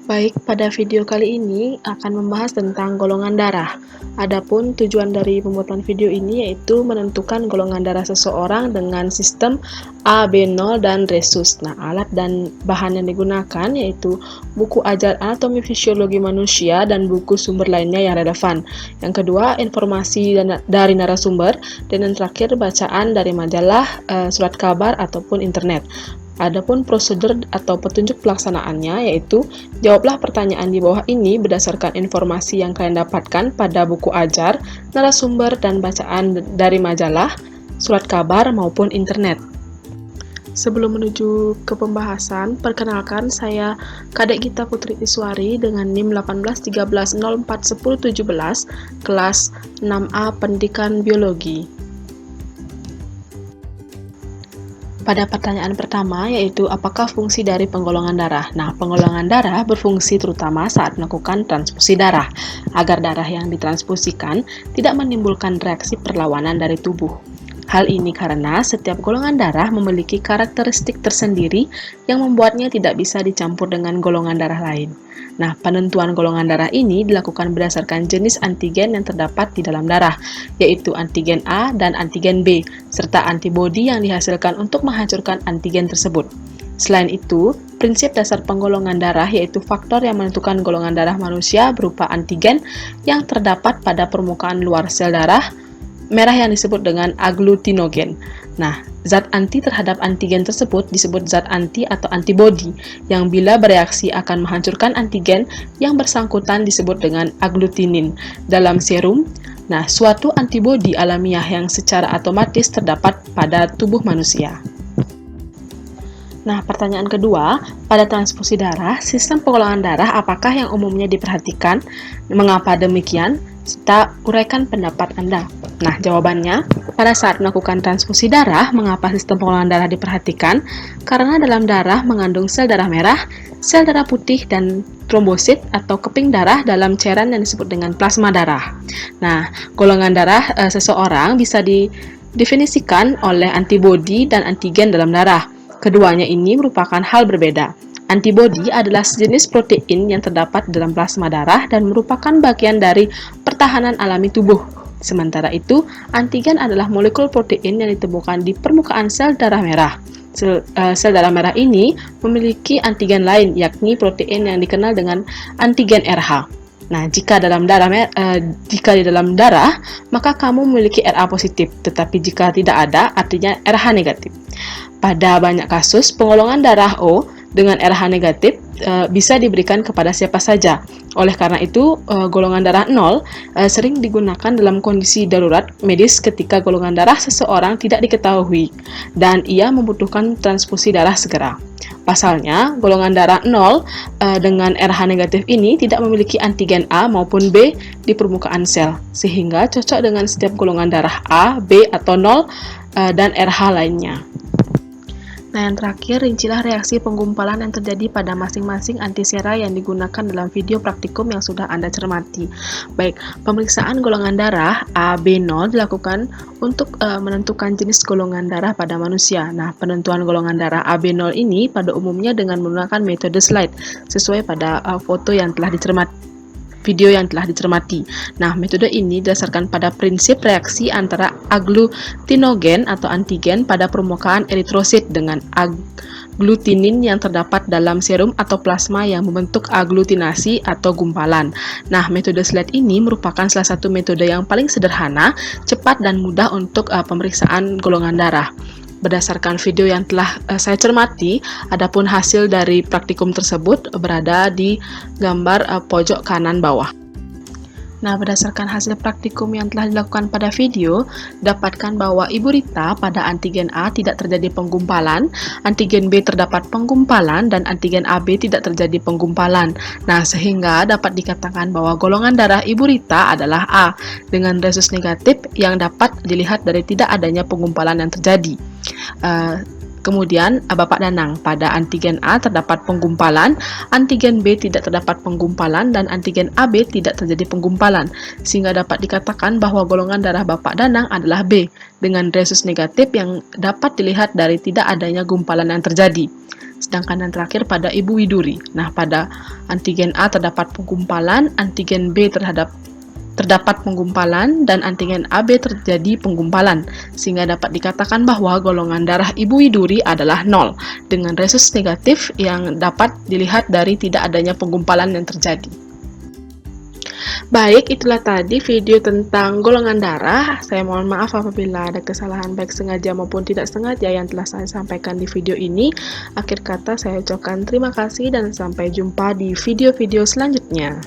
Baik, pada video kali ini akan membahas tentang golongan darah. Adapun tujuan dari pembuatan video ini yaitu menentukan golongan darah seseorang dengan sistem A, B, 0, dan resus. Nah, alat dan bahan yang digunakan yaitu buku ajar anatomi fisiologi manusia dan buku sumber lainnya yang relevan. Yang kedua, informasi dari narasumber, dan yang terakhir bacaan dari majalah, surat kabar, ataupun internet. Adapun prosedur atau petunjuk pelaksanaannya yaitu jawablah pertanyaan di bawah ini berdasarkan informasi yang kalian dapatkan pada buku ajar, narasumber, dan bacaan dari majalah, surat kabar, maupun internet. Sebelum menuju ke pembahasan, perkenalkan saya Kadek Gita Putri Iswari dengan NIM 1813041017 kelas 6A Pendidikan Biologi. Pada pertanyaan pertama, yaitu apakah fungsi dari penggolongan darah? Nah, penggolongan darah berfungsi terutama saat melakukan transfusi darah, agar darah yang ditransfusikan tidak menimbulkan reaksi perlawanan dari tubuh. Hal ini karena setiap golongan darah memiliki karakteristik tersendiri yang membuatnya tidak bisa dicampur dengan golongan darah lain. Nah, penentuan golongan darah ini dilakukan berdasarkan jenis antigen yang terdapat di dalam darah, yaitu antigen A dan antigen B, serta antibodi yang dihasilkan untuk menghancurkan antigen tersebut. Selain itu, prinsip dasar penggolongan darah yaitu faktor yang menentukan golongan darah manusia berupa antigen yang terdapat pada permukaan luar sel darah merah yang disebut dengan agglutinogen. Nah, zat anti terhadap antigen tersebut disebut zat anti atau antibodi, yang bila bereaksi akan menghancurkan antigen yang bersangkutan disebut dengan agglutinin dalam serum. Nah, suatu antibodi alamiah yang secara otomatis terdapat pada tubuh manusia. Nah, pertanyaan kedua, pada transfusi darah, sistem penggolongan darah apakah yang umumnya diperhatikan? Mengapa demikian? Serta uraikan pendapat Anda. Nah, jawabannya, pada saat melakukan transfusi darah, mengapa sistem penggolongan darah diperhatikan? Karena dalam darah mengandung sel darah merah, sel darah putih, dan trombosit atau keping darah dalam cairan yang disebut dengan plasma darah. Nah, golongan darah seseorang bisa didefinisikan oleh antibodi dan antigen dalam darah. Keduanya ini merupakan hal berbeda. Antibodi adalah sejenis protein yang terdapat dalam plasma darah dan merupakan bagian dari pertahanan alami tubuh. Sementara itu, antigen adalah molekul protein yang ditemukan di permukaan sel darah merah. Sel darah merah ini memiliki antigen lain, yakni protein yang dikenal dengan antigen RH. Nah, jika di dalam darah, maka kamu memiliki Ra positif, tetapi jika tidak ada, artinya Rh negatif. Pada banyak kasus, penggolongan darah O dengan Rh negatif bisa diberikan kepada siapa saja. Oleh karena itu, golongan darah 0 sering digunakan dalam kondisi darurat medis ketika golongan darah seseorang tidak diketahui dan ia membutuhkan transfusi darah segera. Pasalnya, golongan darah 0 dengan Rh negatif ini tidak memiliki antigen A maupun B di permukaan sel, sehingga cocok dengan setiap golongan darah A, B, atau 0 dan Rh lainnya. Nah, yang terakhir, rincilah reaksi penggumpalan yang terjadi pada masing-masing antisera yang digunakan dalam video praktikum yang sudah Anda cermati. Baik, pemeriksaan golongan darah AB0 dilakukan untuk menentukan jenis golongan darah pada manusia. Nah, penentuan golongan darah AB0 ini pada umumnya dengan menggunakan metode slide, sesuai pada video yang telah dicermati. Nah, metode ini didasarkan pada prinsip reaksi antara agglutinogen atau antigen pada permukaan eritrosit dengan agglutinin yang terdapat dalam serum atau plasma yang membentuk agglutinasi atau gumpalan. Nah, metode slide ini merupakan salah satu metode yang paling sederhana, cepat, dan mudah untuk pemeriksaan golongan darah. Berdasarkan video yang telah saya cermati, adapun hasil dari praktikum tersebut berada di gambar pojok kanan bawah. Nah, berdasarkan hasil praktikum yang telah dilakukan pada video, dapatkan bahwa Ibu Rita pada antigen A tidak terjadi penggumpalan, antigen B terdapat penggumpalan, dan antigen AB tidak terjadi penggumpalan. Nah, sehingga dapat dikatakan bahwa golongan darah Ibu Rita adalah A, dengan resus negatif yang dapat dilihat dari tidak adanya penggumpalan yang terjadi. Kemudian Bapak Danang, pada antigen A terdapat penggumpalan, antigen B tidak terdapat penggumpalan, dan antigen AB tidak terjadi penggumpalan, sehingga dapat dikatakan bahwa golongan darah Bapak Danang adalah B, dengan resus negatif yang dapat dilihat dari tidak adanya gumpalan yang terjadi. sedangkan yang terakhir pada Ibu Widuri. Nah, pada antigen A terdapat penggumpalan, antigen B terdapat penggumpalan, dan antigen AB terjadi penggumpalan, sehingga dapat dikatakan bahwa golongan darah Ibu Widuri adalah 0, dengan resus negatif yang dapat dilihat dari tidak adanya penggumpalan yang terjadi. Baik, itulah tadi video tentang golongan darah. Saya mohon maaf apabila ada kesalahan baik sengaja maupun tidak sengaja yang telah saya sampaikan di video ini. Akhir kata saya ucapkan terima kasih dan sampai jumpa di video-video selanjutnya.